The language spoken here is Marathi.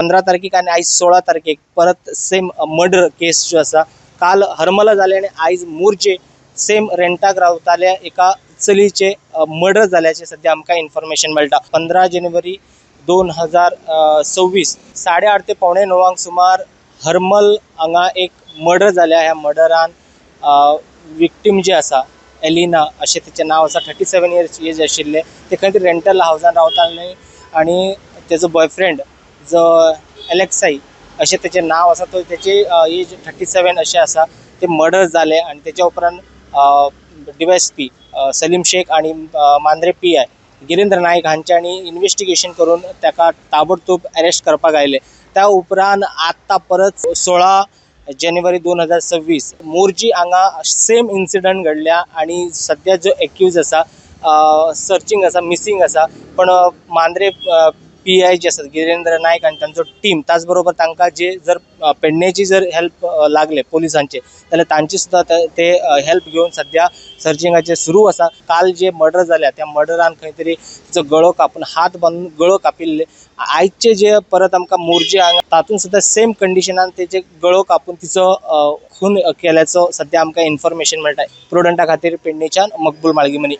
15 तारखेक आणि आयज 16 तारखेक परत सेम मर्डर केस जो आसा काल हरमला जाले आणि आयज मोर्चे सेम रेंटाक रावताल्या एका चलीचे मर्डर जाल्याचे सध्या आमकां इन्फॉर्मेशन मेळटा। 15 जानेवारी 2026 8:30 ते 8:45 सुमार हरमल हांगा एक मर्डर जाल्या। ह्या मर्डरान विक्टीम जे आसा एलिना अशें तिचें नाव आसा, 37 इयर्स एज आशिल्ले। ते खंय तरी रेंटल हावसान रावताले आणि तेजो बॉयफ्रेंड जो एलेक्साई अशें तेचें नाव आसा, तो तेची एज 37 अशें आसा। ते मर्डर जाले आणि तेच्या उपरांत DYSP सलीम शेख आणि मांद्रे PI गिरेंद्र नायक हांच्यांनी इन्व्हेस्टिगेशन करून ताका ताबडतोब अरेस्ट करपाक आयले। त्या उपरांत आता परत 16 जानेवारी 2026 मोर्जी हांगा सेम इन्सिडंट घडल्या आणि सध्या जो एक्यूज आसा सर्चिंग आसा, मिसिंग आसा। पण मांद्रे PI जे आसात गिरेंद्र नायक आणि तांचो टीम, त्याच बरोबर तांकां जे जर पेडणेची जर हेल्प लागले पोलिसांचे जाल्यार तांची सुद्धा ते हेल्प घेवन सध्या सर्चिंगाचे सुरू आसा। काल जे मर्डर जाल्या त्या मर्डरान खंय तरी तिचो गळो कापून, हात बांदून गळो कापिल्ले। आयचे जे परत आमकां मोर्जे हांगा तातून सुद्धा सेम कंडिशनान तेजे गळो कापून तिचो खून केल्याचो सध्या आमकां इन्फॉर्मेशन मेळटा। प्रुडंटा खातीर पेडणेच्यान मकबूल माळगीमनी।